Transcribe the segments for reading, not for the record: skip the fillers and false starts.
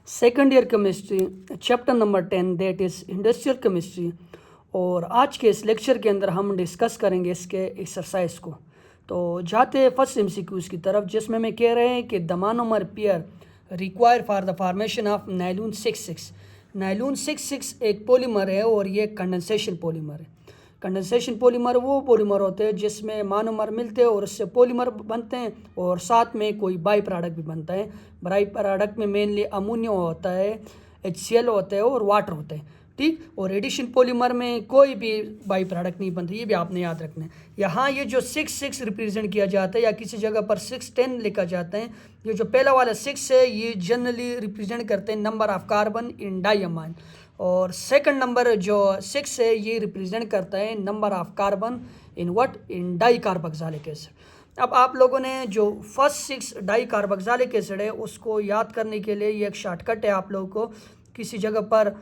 Second year chemistry chapter number 10 that is industrial chemistry. और आज के इस लेक्चर के अंदर हम डिस्कस करेंगे इसके एक्सरसाइज को। तो जाते हैं फर्स्ट एमसीक्यूज़ की तरफ, जिसमें मैं कह रहे हैं कि the monomer pair require for the formation of nylon 6,6। Nylon 6,6 एक पॉलीमर है और ये कंडेंसेशन पॉलीमर है। कंडेंसेशन पॉलीमर वो पॉलीमर होते हैं जिसमें मोनोमर मिलते हैं और उससे पॉलीमर बनते हैं और साथ में कोई बाई प्रोडक्ट भी बनता है। बाई प्रोडक्ट में मेनली अमोनिया होता है, HCl होता है और वाटर होता है, ठीक। और एडिशन पॉलीमर में कोई भी बाई प्रोडक्ट नहीं बनता, ये भी आपने याद रखना है। यहाँ ये जो 6,6 रिप्रेजेंट किया जाता है या किसी जगह पर 610 लिखा जाता है, ये जो पहला वाला 6 है ये जनरली रिप्रेजेंट करते हैं number of carbon in diamine, और सेकंड नंबर जो 6 है ये रिप्रेजेंट करता है number of carbon in what, in di carboxylic acid. अब आप लोगों ने जो फर्स्ट 6 डाई कार्बोक्सिलिक एसिड है उसको याद करने के लिए ये एक शॉर्टकट है। आप लोगों को किसी जगह पर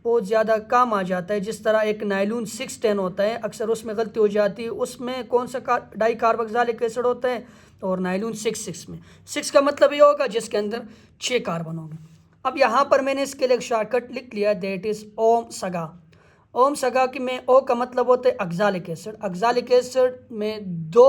बहुत ज़्यादा काम आ जाता है, जिस तरह एक नाइलून 610 होता है, अक्सर उसमें गलती हो जाती है। उसमें कौन सा डाई कार्बोक्सिलिक एसिड होता है, और नाइलून 6,6 में 6 का मतलब ये होगा जिसके अंदर 6 कार्बन होंगे। अब यहाँ पर मैंने इसके लिए एक शॉर्टकट लिख लिया, दैट इज़ ओम सगा। ओम सगा की में ओ का मतलब होता है ऑक्सैलिक एसिड। ऑक्सैलिक एसिड में 2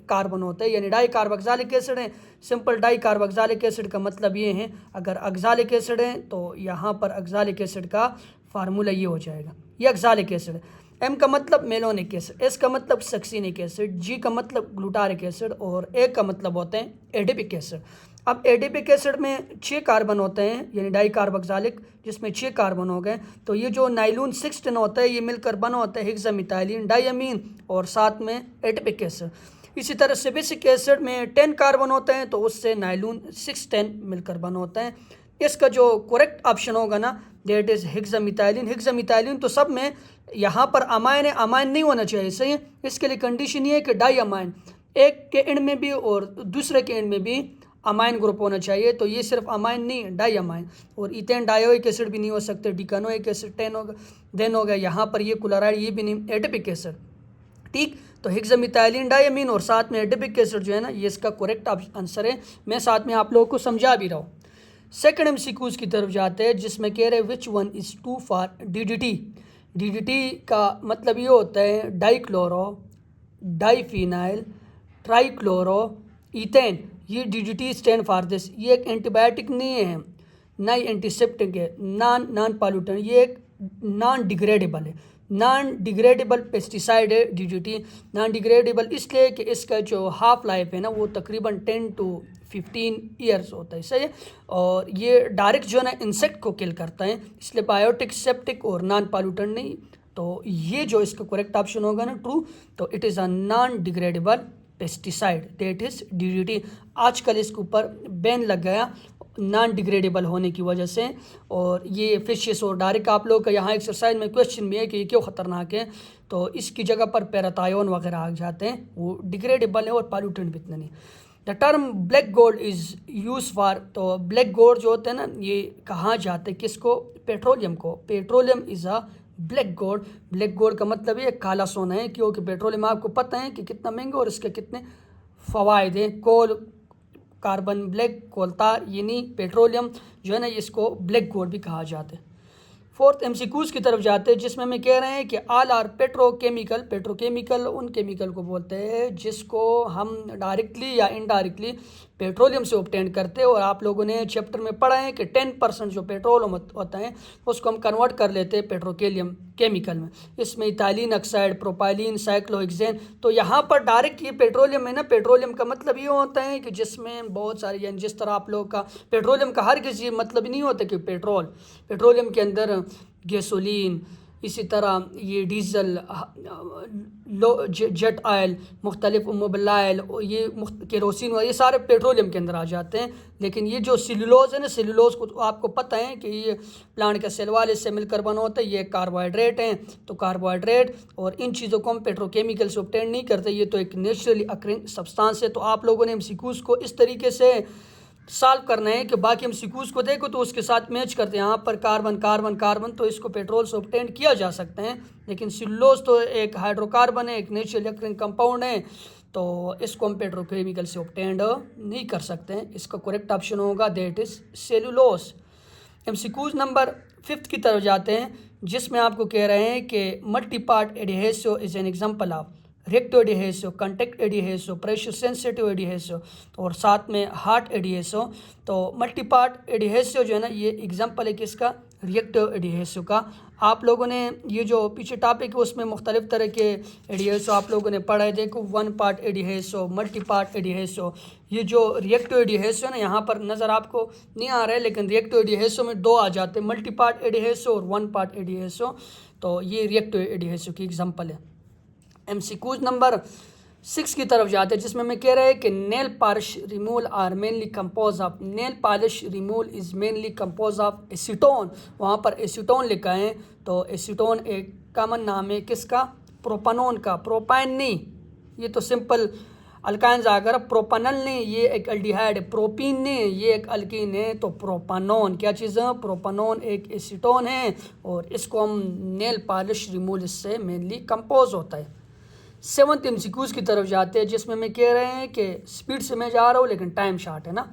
कार्बन होते हैं, यानी डाई कार्बोक्सिलिक एसिड है। सिंपल डाई कार्बोक्सिलिक एसिड का मतलब ये है, अगर ऑक्सैलिक एसिड है तो यहाँ पर ऑक्सैलिक एसिड का फार्मूला ये हो जाएगा, ये ऑक्सैलिक एसिड है। एम का मतलब मेलोनिक एसिड, एस का मतलब सक्सिनिक एसिड, जी का मतलब ग्लूटारिक एसिड और ए का मतलब होते हैं एडिपिक एसिड। अब एडिपिक एसिड में 6 कार्बन होते हैं, यानी डाई कार्बोक्सिलिक, जिसमें 6 कार्बन हो गए। तो ये जो नाइलून 610 होता है ये मिलकर बना होता है हेक्सामिथाइलिन डाइअमीन और साथ में एडिपिक एसिड। इसी तरह से बेसिक एसिड में 10 कार्बन होते हैं, तो उससे नाइलून 610 मिलकर बना होता है। इसका जो करेक्ट ऑप्शन होगा ना, दैट इज़ हेक्सामिथाइलिन। हेक्सामिथाइलिन तो सब में यहाँ पर अमाइन है, अमाइन नहीं होना चाहिए, सही है। इसके लिए कंडीशन ये है कि डाई अमाइन, एक के एंड में भी और दूसरे के एंड में भी अमाइन ग्रुप होना चाहिए। तो ये सिर्फ अमाइन नहीं, डाई अमाइन। और इथेन डायोइक एसिड भी नहीं हो सकते, डिकानोइक एसिड 10 होगा, देन हो गया यहाँ पर ये क्लोराइड, ये भी नहीं, एडिपिक एसिड, ठीक। तो हेक्सामिथाइलिन डाइअमीन और साथ में एडिपिक एसिड जो है ना, ये इसका करेक्ट आंसर है। मैं साथ में आप लोगों को समझा भी रहा हूँ। सेकंड एमसीक्यूज की तरफ जाते हैं, जिसमें कह रहे हैं which one is true for DDT। DDT का मतलब ये होता है डाइक्लोरो डाइफिनाइल ट्राइक्लोरो इथेन। ये DDT स्टैंड फॉर दिस। ये एक एंटीबायोटिक नहीं है, ना ही एंटीसेप्टिक है, नॉन पॉल्यूटेंट, ये एक नॉन डिग्रेडेबल है, नॉन डिग्रेडेबल पेस्टिसाइड है DDT। नॉन डिग्रेडेबल इसलिए कि इसका जो हाफ लाइफ है ना वो तकरीबन 10 to 15 ईयर्स होता है, सही है। और ये डायरेक्ट जो है ना इंसेक्ट को किल करता है, इसलिए बायोटिक, सेप्टिक और नॉन पॉल्यूटेंट नहीं। तो ये जो इसका करेक्ट ऑप्शन होगा ना, ट्रू, तो it is a non degradable pesticide, that is DDT। आजकल इसके ऊपर बैन लग गया नॉन डिग्रेडेबल होने की वजह से। और ये फिशेस और डायरेक्ट आप लोग का यहाँ एक्सरसाइज में क्वेश्चन भी है कि ये क्यों ख़तरनाक है, तो इसकी जगह पर पैराथायोन वगैरह आ जाते हैं, वो डिग्रेडेबल है और पॉल्यूटेंट भी इतना नहीं। The term black gold is use for, तो ब्लैक गोल्ड जो होते हैं ना ये कहाँ जाते हैं, किसको, पेट्रोलियम को। Petroleum is a black gold. Black gold का मतलब ये काला सोना है, क्योंकि पेट्रोलियम आपको पता है कि कितना महंगा और इसके कितने फ़वाइद हैं। कोल, कार्बन ब्लैक, कोलतार, यानी पेट्रोलियम जो है ना इसको ब्लैक गोल्ड भी कहा जाता है। फोर्थ एमसीक्यूज की तरफ जाते हैं, जिसमें हम कह रहे हैं कि ऑल आर पेट्रोकेमिकल। पेट्रोकेमिकल उन केमिकल को बोलते हैं जिसको हम डायरेक्टली या इनडायरेक्टली पेट्रोलियम से ऑब्टेन करते हैं। और आप लोगों ने चैप्टर में पढ़ा है कि 10% जो पेट्रोल होता है उसको हम कन्वर्ट कर लेते हैं पेट्रोकेलियम केमिकल में। इसमें इथाइलिन ऑक्साइड, प्रोपाइलिन, साइक्लोहेक्सेन। तो यहाँ पर डायरेक्ट ये पेट्रोलियम है ना, पेट्रोलियम का मतलब ये होता है कि जिसमें बहुत सारी, यानी जिस तरह आप लोग का पेट्रोलियम का हर किसी मतलब नहीं होता कि पेट्रोलियम के अंदर गैसोलीन, इसी तरह ये डीजल, जेट ऑयल, मुख्तलिफ मोबिल ऑयल, ये केरोसिन, ये सारे पेट्रोलियम के अंदर आ जाते हैं। लेकिन ये जो सेलुलोज है ना, सेलुलोज को तो आपको पता है कि ये प्लांट के सेल वाले से मिलकर बना होता है, ये कार्बोहाइड्रेट हैं। तो कार्बोहाइड्रेट और इन चीज़ों को हम पेट्रोकेमिकल से ऑब्टेन नहीं करते, ये तो एक नेचुरली अकरिंग सब्सटेंस है। तो आप लोगों ने एमसीक्यूज को इस तरीके से सॉल्व करना है कि बाकी हम सीक्वेंस को देखो तो उसके साथ मैच करते हैं। यहाँ पर कार्बन कार्बन कार्बन, तो इसको पेट्रोल से ऑब्टेन किया जा सकते हैं। लेकिन सेलुलोज तो एक हाइड्रोकार्बन है, एक नेचुरली अकरिंग कंपाउंड है, तो इसको हम पेट्रोकेमिकल से ऑब्टेन नहीं कर सकते हैं। इसका करेक्ट ऑप्शन होगा that is cellulose. MCQs number 5 की तरफ जाते हैं, जिसमें आपको कह रहे हैं कि multi part adhesive is an example of recto adhesive, contact adhesive, pressure sensitive adhesive और साथ में हार्ट एडिहेसिव। तो मल्टी पार्ट एडिहेसिव जो है ना, ये एग्जांपल है किसका, रिएक्टिव एडिहेसिव का। आप लोगों ने ये जो पीछे टॉपिक है उसमें मुख्तलिफ तरह के एडिहेसिव आप लोगों ने पढ़ा है। देखो 1 पार्ट एडिहेसिव, मल्टी पार्ट एडिहेसिव। ये जो रिएक्टिव एडिहेसिव ना, यहाँ पर नज़र आपको नहीं आ रहा है, लेकिन रिएक्टिव एडिहेसिव में 2 आ जाते हैं, मल्टी पार्ट एडिहेसिव और 1 पार्ट एडिहेसिव। तो ये रिएक्टिव एडिहेसिव की एग्जाम्पल है। एमसीक्यूज नंबर 6 की तरफ जाते हैं, जिसमें मैं कह रहा है कि nail polish removal are mainly compose of, nail polish removal is mainly compose of acetone. वहाँ पर एसीटोन लिखा है, तो एसीटोन एक कॉमन नाम है किसका, प्रोपानोन का। प्रोपाइन नहीं, ये तो सिंपल अल्काइंस आ गया। प्रोपानल नहीं, ये एक एल्डिहाइड है। प्रोपीन नहीं, ये एक अल्कीन है। तो प्रोपानोन क्या चीज़ है, प्रोपानोन एक एसीटोन है और इसको हम नेल पॉलिश रिमूवल इससे मेनली कंपोज होता है। 7th एमसीक्यूज की तरफ जाते हैं, जिसमें मैं कह रहे हैं कि स्पीड से मैं जा रहा हूँ लेकिन टाइम शॉर्ट है ना।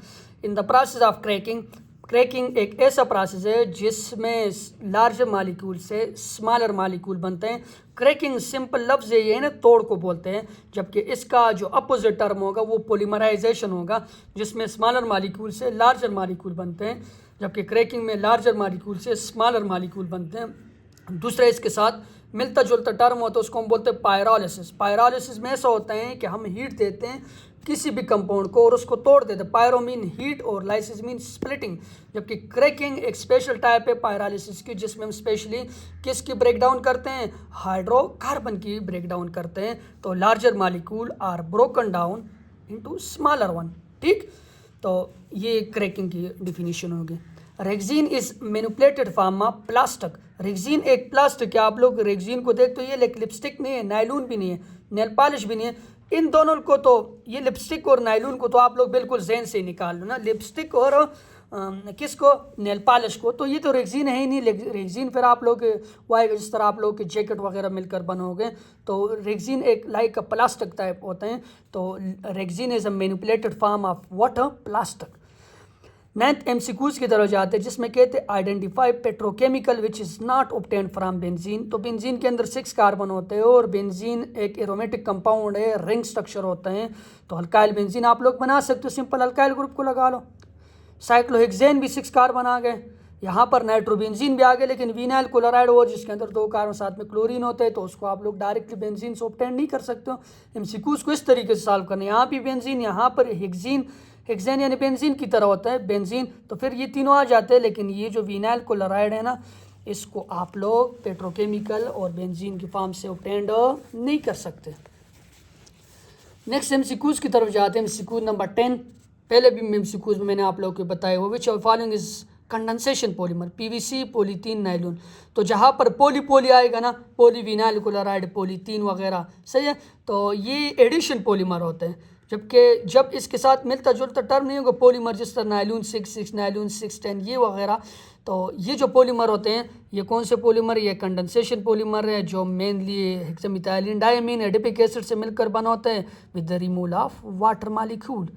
In the process of cracking, cracking एक ऐसा प्रोसेस है जिसमें लार्जर मालिक्यूल से स्मॉलर मालिक्यूल बनते हैं। क्रैकिंग सिंपल लफ्ज़ ये है ना, तोड़ को बोलते हैं, जबकि इसका जो अपोजिट टर्म होगा वो पॉलीमराइजेशन होगा, जिसमें स्मॉलर मालिक्यूल से लार्जर मालिक्यूल बनते हैं, जबकि क्रैकिंग में लार्जर मालिक्यूल से स्मॉलर मालिक्यूल बनते हैं। दूसरा इसके साथ मिलता जुलता टर्म होता है, उसको हम बोलते हैं पायरोलिसिस। पायरोलिसिस में ऐसा होता है कि हम हीट देते हैं किसी भी कंपाउंड को और उसको तोड़ देते हैं। पायरो मीन हीट और लाइसिस मीन स्प्लिटिंग, जबकि क्रैकिंग एक स्पेशल टाइप है पायरोलिसिस की, जिसमें हम स्पेशली किसकी ब्रेक डाउन करते हैं, हाइड्रोकार्बन की ब्रेक डाउन करते हैं। तो larger molecule are broken down into smaller one. ठीक, तो ये क्रैकिंग की डिफिनीशन होगी। Rexine is manipulated form of plastic. Rexine एक प्लास्टिक है। आप लोग रेक्सिन को देखते हो, ये लिपस्टिक नहीं है, नायलून भी नहीं है, नेल पॉलिश भी नहीं है। इन दोनों को तो, ये लिपस्टिक और नायलून को तो आप लोग बिल्कुल जहन से निकाल लो ना, लिपस्टिक और किसको, नेल पॉलिश को। तो ये तो रेक्सिन है ही नहीं। रेक्सिन फिर आप लोग वाई जिस तरह आप लोग के जैकेट वगैरह मिलकर बनोगे, तो रेक्सिन एक लाइक प्लास्टिक टाइप होते हैं। तो Rexin is a manipulated form of water plastic. 9th MCQs की तरफ जाते हैं, जिसमें कहते हैं identify petrochemical which is not obtained from benzene. तो बेंजीन के अंदर 6 कार्बन होते हैं और बेंजीन एक एरोमेटिक कंपाउंड है, रिंग स्ट्रक्चर होते हैं। तो अल्काइल बेंजीन आप लोग बना सकते हो, सिंपल अल्काइल ग्रुप को लगा लो। साइक्लोहेक्सेन भी 6 कार्बन आ गए, यहाँ पर नाइट्रोबेंजीन भी आ गए, लेकिन विनाइल क्लोराइड और जिसके अंदर 2 कार्बन साथ में क्लोरीन होते हैं, तो उसको आप लोग डायरेक्टली बेंजीन से ऑब्टेन नहीं कर सकते हो। एमसीक्यूज को इस तरीके से सॉल्व करना है, यहाँ भी बेंजीन, यहाँ पर हेक्सेन, हेक्सेन यानी बेंजीन की तरह होता है बेंजीन, तो फिर ये तीनों आ जाते हैं। लेकिन ये जो विनाइल क्लोराइड है ना, इसको आप लोग पेट्रोकेमिकल और बेंजीन की फॉर्म से ऑब्टेन्ड नहीं कर सकते। नेक्स्ट एमसीक्यूज की तरफ जाते हैं। एमसीक्यूज नंबर 10, पहले भी एमसीक्यूज में मैंने आप लोगों को बताया हुआ, which of following is condensation polymer, PVC, polythene, nylon. तो जहाँ पर पोली आएगा ना, पॉलीविनाइल क्लोराइड, पॉलीथीन वगैरह, सही है, तो ये एडिशन पॉलीमर होते हैं। जबकि जब इसके साथ मिलता जुलता टर्म नहीं होगा, पॉलीमर जिस तरह नायलून 6, नायलून 610 ये वगैरह, तो ये जो पॉलीमर होते हैं, ये कौन से पॉलीमर, ये कंडेंसेशन पॉलीमर है, जो mainly hexamethylene diamine adipic acid से मिलकर बना होता है with the removal of water molecule.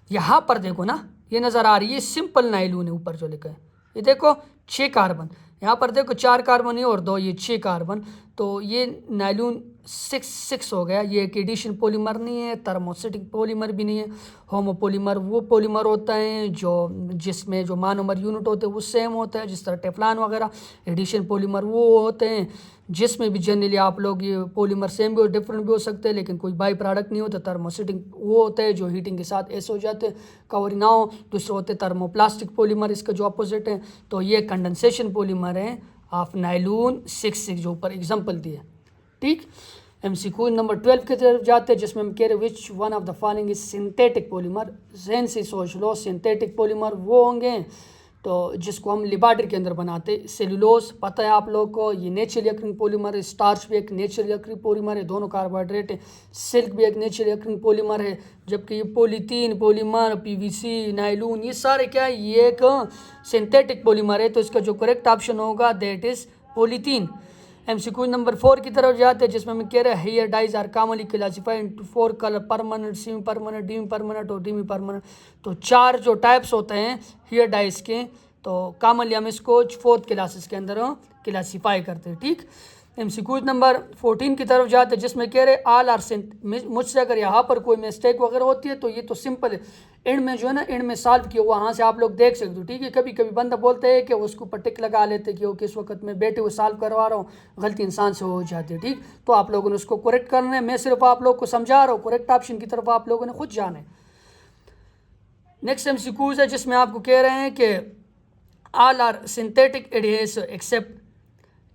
यहाँ पर देखो ना, ये नज़र आ रही है सिंपल नायलून है, ऊपर जो लिखा है ये देखो 6 कार्बन, यहाँ पर देखो 4 कार्बन है और 2 ये 6 कार्बन, तो ये नायलून 6 हो गया। ये एक एडिशन पॉलीमर नहीं है, थर्मोसिटिक पॉलीमर भी नहीं है। होमोपॉलीमर वो पॉलीमर होता है जो जिसमें जो मोनोमर यूनिट होते हैं वो सेम होता है, जिस तरह टेफ्लॉन वगैरह। एडिशन पॉलीमर वो होते हैं जिसमें भी जनरली आप लोग ये पॉलीमर सेम भी और डिफरेंट भी हो सकते हैं, लेकिन कोई बाई प्रोडक्ट नहीं होता। थर्मोसिटिक वो होता है जो हीटिंग के साथ ऐसे हो जाते हैं, कवरिंग ना हो। दूसरे होते हैं थर्मोप्लास्टिक पॉलीमर, इसका जो अपोजिट है। तो ये कंडेंसेशन पॉलीमर है ऑफ नायलून 6 जो ऊपर एग्जाम्पल दिए। ठीक, एमसीक्यू नंबर 12 की तरफ जाते हैं, जिसमें हम कह रहे हैं which one of the following is synthetic polymer. जहन से सोच लो, सिंथेटिक पॉलीमर वो होंगे तो जिसको हम लेबॉरेटरी के अंदर बनाते हैं। सेलुलोज पता है आप लोगों को, ये नेचुरली अकरिंग पॉलीमर है। स्टार्च भी एक नेचुरली अकरिंग पॉलीमर है, दोनों कार्बोहाइड्रेट है। सिल्क भी एक नेचुरली अकरिंग पॉलीमर है, जबकि ये पॉलीथीन पॉलीमर, पीवीसी, नायलून ये सारे क्या है, ये एक सिंथेटिक पॉलीमर है। तो इसका जो करेक्ट ऑप्शन होगा that is polythene. MCQ number 4 की तरफ जाते हैं, जिसमें हम कह रहे हैं hair dyes are commonly classified into 4 colour, permanent, semi permanent, demi permanent और डीमी परमानेंट। तो 4 जो टाइप्स होते हैं हेयर डाइज के, तो कॉमनली हम इसको 4th क्लासेस के अंदर क्लासीफाई करते हैं। ठीक, MCQ नंबर 14 की तरफ जाते हैं, जिसमें कह रहे ऑल आर मुझसे अगर यहाँ पर कोई मिस्टेक वगैरह होती है तो ये तो सिंपल है, एंड में जो है ना, एंड में सॉल्व किया हुआ वहाँ से आप लोग देख सकते हो। ठीक है, कभी कभी बंदा बोलते हैं कि उसको ऊपर टिक लगा लेते कि वो किस वक्त मैं बैठे हुए सॉल्व करवा रहा हूँ, गलती इंसान से हो जाती है। ठीक, तो आप लोगों ने उसको करेक्ट करना है, मैं सिर्फ आप लोग को समझा रहा हूँ, करेक्ट ऑप्शन की तरफ आप लोगों ने खुद जाना है। नेक्स्ट MCQs है जिसमें आपको कह रहे हैं कि all are synthetic adhesive except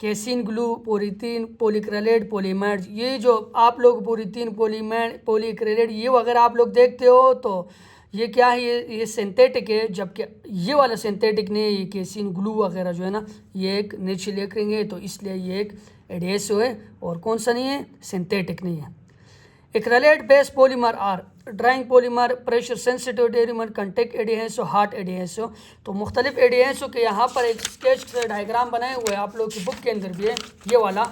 casein glue polythene polyacrylate polymers. ये जो आप लोग पोलीथीन पॉलीक्रेलेट ये अगर आप लोग देखते हो तो ये क्या है, ये सिंथेटिक है, जबकि ये वाला सिंथेटिक नहीं है, ये केसिन ग्लू वगैरह जो है ना ये एक नेचुरल ओकरिंग है, तो इसलिए ये एक एडहेसिव है और कौन सा नहीं है, सिंथेटिक नहीं है। Acrylate base polymer are drying polymer, pressure sensitive adhesive, contact adhesive, hard adhesive. तो मुख्तलिफ एडहेसिव के यहाँ पर एक स्केच डायग्राम बनाए हुए हैं, आप लोग की बुक के अंदर भी है, ये वाला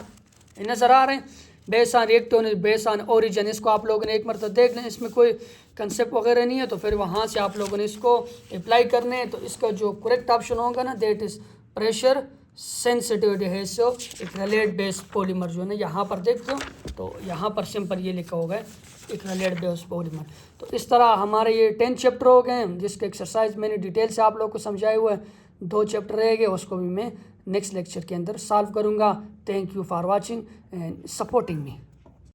नज़र आ रहे हैं। Base on reactive, base on origin, इसको आप लोगों ने एक मरतबा देख लें, इसमें कोई कंसेप्ट वगैरह नहीं है, तो फिर वहाँ से आप लोगों ने इसको अप्लाई करने हैं। तो इसका जो करेक्ट ऑप्शन होगा ना, that is pressure sensitive adhesive acrylate base polymer. जो है ना यहाँ पर देखते हो तो यहाँ पर सिंपल ये लिखा होगा एक्रेलेट बेस पॉलीमर। तो इस तरह हमारे ये 10 चैप्टर हो गए हैं, जिसके एक्सरसाइज मैंने डिटेल से आप लोग को समझाए हुए हैं। 2 चैप्टर रह गए, उसको भी मैं नेक्स्ट लेक्चर के अंदर सॉल्व करूँगा। Thank you for watching and supporting me.